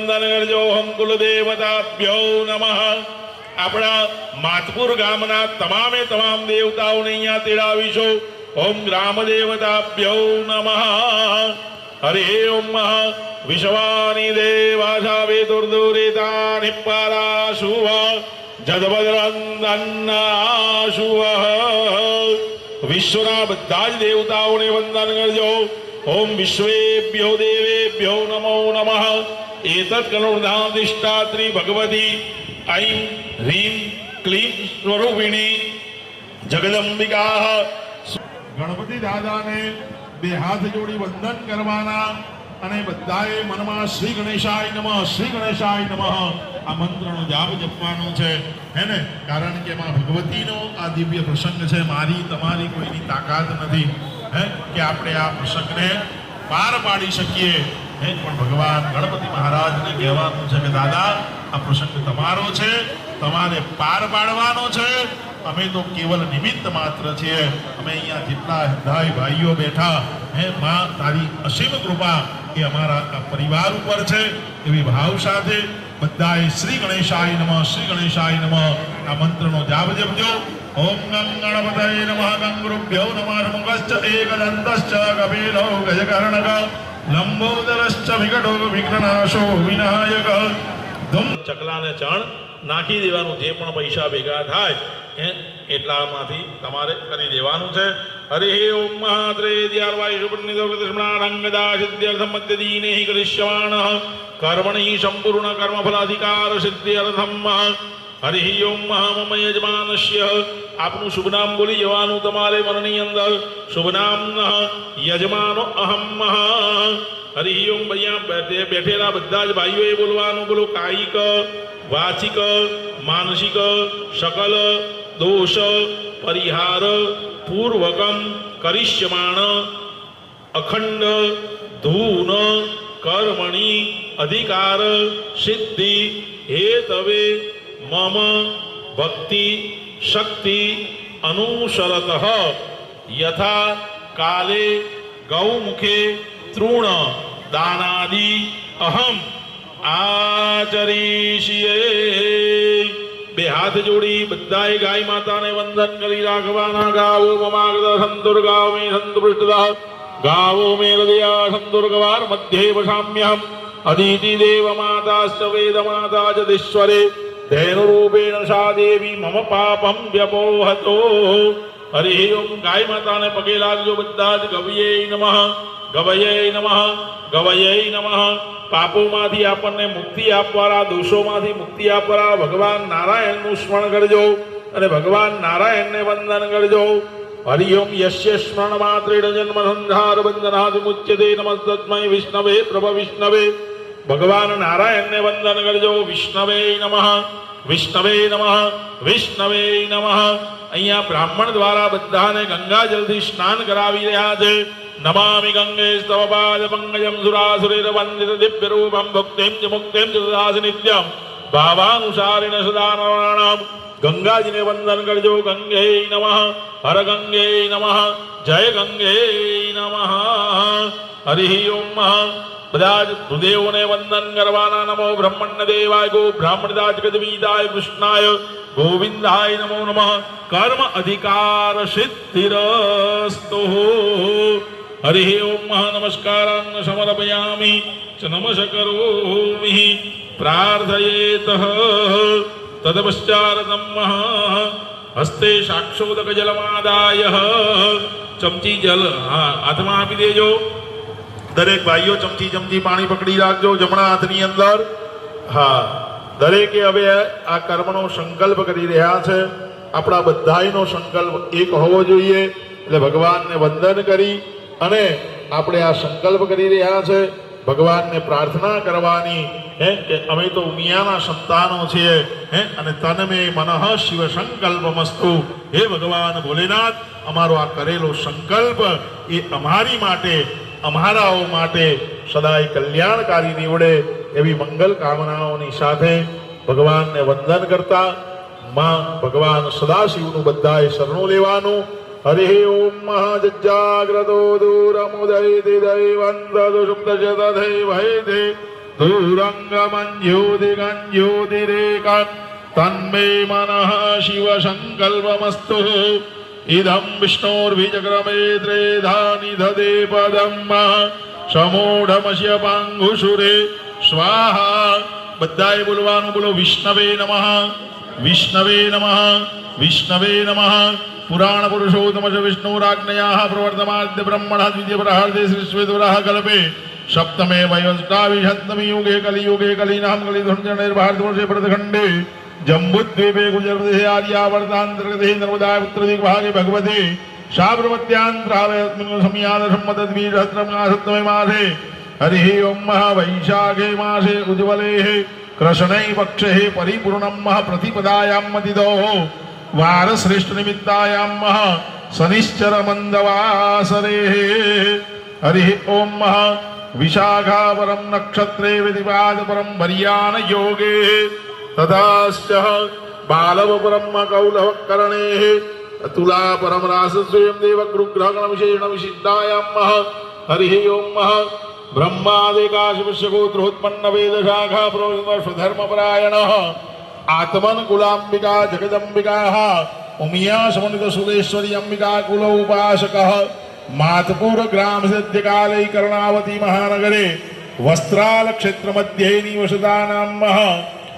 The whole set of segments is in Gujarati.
વંદન કરજો. ઓમ કુલદેવતાભ્યો નમઃ. આપણા માતપુર ગામના તમામે તમામ દેવતાઓને અહીંયા તેડાવીશું. ઓમ ગ્રામ દેવતાભ્યો નમઃ. હરે ઓમ વિશ્વાની દેવાસા વેતુર્દુરિતા નિપ્પારાશુવ જદભદ્રંદન્નાશુવ. વિશ્વના બધા જ દેવતાઓને વંદન કરજો. ઓમ વિશ્વેભ્યો દેવેભ્યો નમો નમઃ. એતत् કરુણાધિષ્ઠાત્રી ભગવતી ऐं ह्रीं क्लीं स्वरूपिणी जगदंबिका. गणपति दादाने બે હાથ જોડી વંદન કરવાના અને બધાએ મનમાં શ્રી ગણેશાય નમઃ શ્રી ગણેશાય નમઃ આ મંત્રનો જાપ જપવાનો છે હે ને. કારણ કે માં ભગવતીનો આ દિવ્ય પ્રસંગ છે. મારી તમારી કોઈની તાકાત નથી હે કે આપણે આ પ્રસંગને પાર પાડી શકીએ હે. પણ ભગવાન ગણપતિ મહારાજને કહેવાનું છે કે દાદા આ પ્રસંગ તમારો છે, તમારે પાર પાડવાનો છે. અમે તો કેવલ નિમિત્ત માત્ર છીએ. અમે અહીંયા જેટલા હૃદય ભાઈઓ બેઠા હે માં તારી અસીમ કૃપા એ અમારા આ પરિવાર ઉપર છે. એવી ભાવ સાથે બધાએ શ્રી ગણેશાય નમઃ શ્રી ગણેશાય નમઃ આ મંત્રનો જાપ જપજો. ઓમ ગં ગણપતયે નમઃ ગં ગુરુભ્યો નમઃ મુખશ્ચ એકદંતશ્ચ કપિલો ગજકર્ણક લંબોદરશ્ચ વિકટો વિઘ્નનાશો વિનાયક. ધૂમ ચકલાને ચણ નાખી દેવાનું. જે પણ પૈસા ભેગા થાય એટલામાંથી તમારે કરી દેવાનું છે. હરે ઓમ મહાત્રે દ્યારવાયુષુપન્નિદોગદશ્મણારંગદાસિદ્ધ્યર્થમ મધ્યદીને કરિષ્યમાણ કર્મણિ સંપૂર્ણ કર્મફલાધિકાર સિદ્ધ્યર્થમ. હરે ઓમ મમ યજમાનસ્ય. આપનું શુભ નામ બોલી જવાનું તમારે મનની અંદર. શુભ નામ યજમાનો અહમ. હરિ ઓમ. અહીંયા બેઠેલા બધા જ ભાઈઓએ બોલવાનું. બોલો કાયિક વાચિક માનસિક સકલ દોષ પરિહાર પૂર્વકમ કરિષ્યમાણ અખંડ ધૂન કર્મણિ અધિકાર સિદ્ધિ હેતવે મમ ભક્તિ શક્તિ અનુસરત યથા કાલે ગૌમુખે તૃણ દાનાદિ અહમ આચરીશીએ. બે હાથ જોડી બધાએ ગાય માતાને વંદન કરી રાખવાના. ગાવો મમાગદ સંતુર્ગાવ મે સંતુષ્ટદઃ ગાવો મે હૃદયા સંતુર્ગવાર મધ્યે વસામ્યહમ અદિતિ દેવ માતાશ્ચ વેદ માતા જગદીશ્વરે ધૈનુરૂપેણ સા દેવી મમ પાપમ વ્યપોહતો. હરિ ઓમ. ગાય માતાને પગે લાગજો બધા જ. ગવયે નમઃ ગવયે નમઃ ગવયે નમઃ. પાપોમાંથી આપણને મુક્તિ આપવાના, દોષોમાંથી મુક્તિ આપવાના ભગવાન નારાયણનું સ્મરણ કરજો અને ભગવાન નારાયણને વંદન કરજો. હરિ ઓમ. યસ્ય સ્મરણ માત્રેણ જન્મ સંસાર બંધનાદ મુચ્યતે નમસ્તસ્મૈ વિષ્ણવે પ્રભ વિષ્ણવે. ભગવાન નારાયણને વંદન કરજો. વિષ્ણવે નમઃ વિષ્ણવે નમઃ વિષ્ણવે નમઃ. અહીંયા બ્રાહ્મણ દ્વારા બધાને ગંગાજળથી સ્નાન કરાવી રહ્યા છે. નમામિ ગંગે સ્તવ પાદ પંકજમ સુરાસુરેર વંદિત દિવ્ય રૂપમ ભક્તિમ ચ મુક્તિમ ચ દાસ નિત્યમ ભાવાનુસારેણ સદા નરાણામ. ગંગાજીને વંદન કરજો. ગંગે નમઃ હર ગંગે નમઃ જય ગંગે નમઃ. હરિ ઓમ. બધા જ ભૂદેવોને વંદન કરવાના. નમો બ્રહ્મણ્ય દેવાય ગો બ્રાહ્મણદાજ ગજવીદાય કૃષ્ણાય ગોવિંદાય નમો નમઃ. કર્મ અધિકાર સિદ્ધિરસ્તુ. હરિ ઓમ. નમસ્કારાન સમર્પયામિ ચ નમસ્કરોમિ પ્રાર્થયેત. તદપશ્ચાતમ હસ્તે સાક્ષોદક જલમાદાય. ચમચી જલ હાથમાં આપી દેજો. દરેક ભાઈઓ ચમચી ચમચી પાણી પકડી રાખજો જમણા હાથની અંદર. હા, દરેકે હવે આ કર્મનો સંકલ્પ કરી રહ્યા છે. આપણા બધાયનો સંકલ્પ એક હોવો જોઈએ. એટલે ભગવાનને વંદન કરી અને આપણે આ સંકલ્પ કરી રહ્યા છે. ભગવાનને પ્રાર્થના કરવાની હે કે અમે તો ઉમિયાના સંતાનો છીએ હે અને તનમે મનઃ શિવ સંકલ્પમસ્તુ. હે ભગવાન ભોલેનાથ, અમારો આ કરેલો સંકલ્પ એ અમારી માટે, અમારાઓ માટે સદાય કલ્યાણકારી નીવડે એવી મંગલ કામનાઓની સાથે ભગવાનને વંદન કરતા માં ભગવાન સદાશિવનું બધાએ શરણું લેવાનું. હરિ ઓમ. મહાજજાગ્રતો દૂરમુદયતિ દૈવંતદુષુપ્તજતધૈ ભયતે दूरङ्गमञ्ज्योतिगञ्ज्योतिरेका तन्मे मनः शिवसङ्कल्पमस्तु इदं विष्णोर्विचक्रमे त्रेधा निधते पदं समूढमस्य पाङ्गुशुरे स्वाहा બધાએ બોલવાનું. બોલો વિષ્ણવે નમઃ, વિષ્ણવે નમઃ, વિષ્ણવે નમઃ. પુરાણ પુરુષોત્તમ વિષ્ણુરાજ્ઞયા પ્રવર્તમાદ્ય બ્રહ્મણ દ્વિતીય પ્રહાર્દે શ્રી શ્વેતવરાહ કલ્પે સપ્તમે વયોષ્ટાવિશતમી યુગે કલિયુગે કલિનામ કલિધુર્જનૈર્ભારતવર્ષે ભરતખંડે જંબુદ્વીપે ગુજરપ્રદેશે આર્યાવર્તાંતર્ગતે નર્મદા ઉત્તરદિગ્ભાગે ભગવતે સાબરમત્યાંતરાવે અસ્મિन् સંયાત સંમતદ્વિસહસ્રમાસપ્તમે માસે हरि ओम वैशाखे मासे उज्ज्वले कृष्णे पक्षे परिपूर्णम प्रतिपदायां मतिदो वार श्रेष्ठ निमित्तायां शनिश्चर मंदवासरे हरि ओम विशाखा परम नक्षत्रे विदिपाद परम वर्यान योगे तदाश्च बालव परम कौलव करणे तुला परम रास स्वयं देव गुरुग्रहण विशेषण विशिष्टायां हरि ओम ब्रह्मादिकाशवश्य गोत्रोत्पन्न वेद शाखा धर्मपरायण आत्मन कुलांबिका जगदंबिका उमिया समन्वित सुरेश्वरी अंबिका कुल उपासक मातपुर ग्राम सद्य काले कर्णावती महानगरे वस्त्राल क्षेत्र मध्य निवसतानाम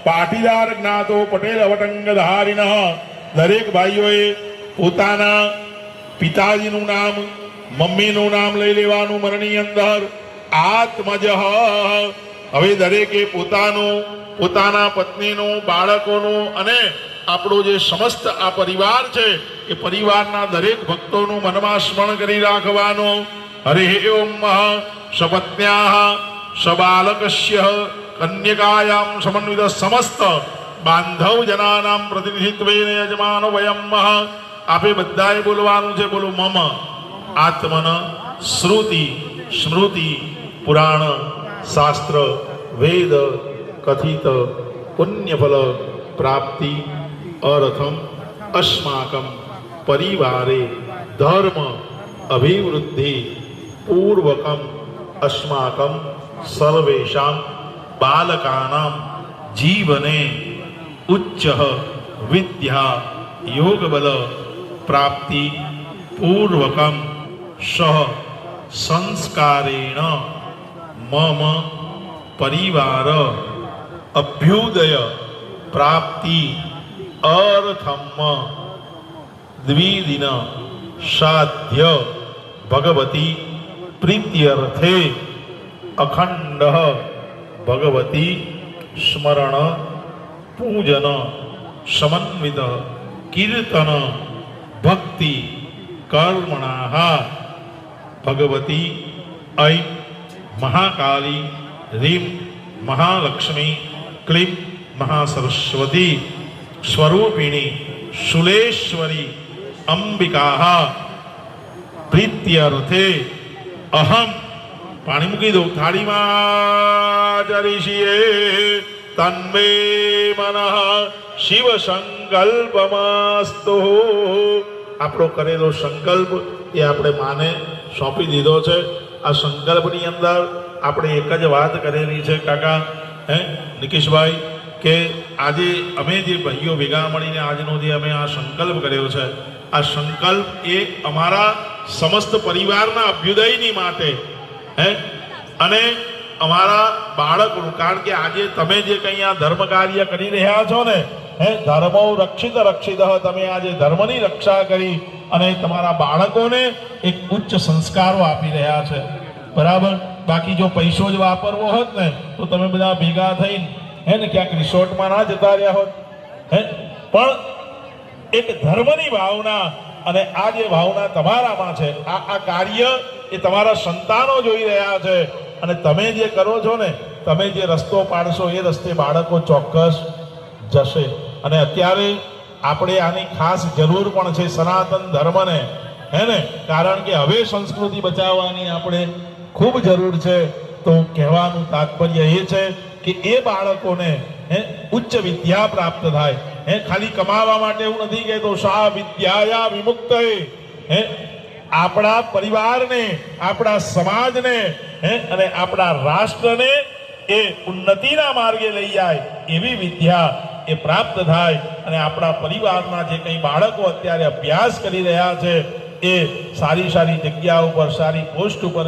पाटीदार ज्ञातो पटेल अवटंगधारिण दरेक भाईओए पोताना पिताजीनु नाम मम्मीनु नाम लई लेवानुं मरणी अंदर आत्मज હવે દરેકે પોતાનું પોતાના પત્નીનું બાળકોનું અને આપણો જે સમસ્ત આ પરિવાર છે એ પરિવારના દરેક ભક્તોનું મનમાં સ્મરણ કરી રાખવાનું. હરિ ઓમ સપત્ન્યાઃ સબાલકસ્ય કન્યકાયામ સમન્વિત સમસ્ત બાંધવ જનાનામ પ્રતિનિધિત્વેન યજમાનો વયમ આપે બધાએ બોલવાનું છે. બોલો મમ આત્મન શ્રુતિ સ્મૃતિ પુરાણ શાસ્ત્ર વેદ કથિત પુણ્યફલ પ્રાપ્તિ અર્થમ અસ્માકમ પરિવારે ધર્મ અભિવૃદ્ધિ પૂર્વકમ અસ્માકમ સર્વેષાં બાલકાનાં જીવને ઉચ્ચ વિદ્યા યોગબલ પ્રાપ્તિ પૂર્વકમ સહ સંસ્કારેણ મમ પરિવાર અભ્યુદય પ્રાપ્તિ અર્થમ દ્વિદિન સાધ્ય ભગવતી પ્રીત્યર્થે અખંડ ભગવતી સ્મરણ પૂજન સમન્વિત કીર્તન ભક્તિ કર્મણા भगवती ऐं महाकाली ह्रीं महालक्ष्मी क्लीं महासरस्वती स्वरूपिणी शूलेश्वरी अंबिका प्रीत्यर्थे अहम पानी मूकी दो थाड़ी में चरीशीए तन्मे मनः शिव संकल्पमस्तु આપણો કરેલો સંકલ્પ એ આપણે માને સોંપી દીધો છે. આ સંકલ્પની અંદર આપણે એક જ વાત કરેલી છે કાકા નિકેશભાઈ કે આજે અમે જે ભાઈઓ ભેગા મળીને આજનો જે અમે આ સંકલ્પ કર્યો છે આ સંકલ્પ એ અમારા સમસ્ત પરિવારના અભ્યુદયની માટે અને અમારા બાળકોનું. કારણ કે આજે તમે જે કંઈ આ ધર્મ કાર્ય કરી રહ્યા છો ને ધર્મો રક્ષિત રક્ષિત તમે આજે ધર્મની રક્ષા કરી અને તમારા બાળકોને એક ઉચ્ચ સંસ્કારો આપી રહ્યા છે. બરાબર. બાકી જો પૈસો જ વાપરવો હોત ને તો તમે બધા ભેગા થઈને ને ક્યાંક રિસોર્ટમાં ના જતા રહ્યા હોત. પણ એક ધર્મની ભાવના અને આ જે ભાવના તમારામાં છે આ કાર્ય એ તમારા સંતાનો જોઈ રહ્યા છે અને તમે જે કરો છો ને તમે જે રસ્તો પાડશો એ રસ્તે બાળકો ચોક્કસ જશે. અને અત્યારે આપણે આની ખાસ જરૂર પણ છે સનાતન ધર્મને ને કારણ કે હવે સંસ્કૃતિ બચાવવાની આપણે ખૂબ જરૂર છે. તો કહેવાનું તાત્પર્ય એ છે કે એ બાળકોને ઉચ્ચ વિદ્યા પ્રાપ્ત થાય. ખાલી કમાવા માટે હું નથી કહેતો સા વિદ્યાયા વિમુક્ત આપણા પરિવારને આપણા સમાજને અને આપણા રાષ્ટ્રને એ ઉન્નતિના માર્ગે લઈ જાય એવી વિદ્યા એ પ્રાપ્ત થાય અને આપણા પરિવારના જે કંઈ બાળકો અત્યારે અભ્યાસ કરી રહ્યા છે એ સારી સારી જગ્યા ઉપર સારી પોસ્ટ ઉપર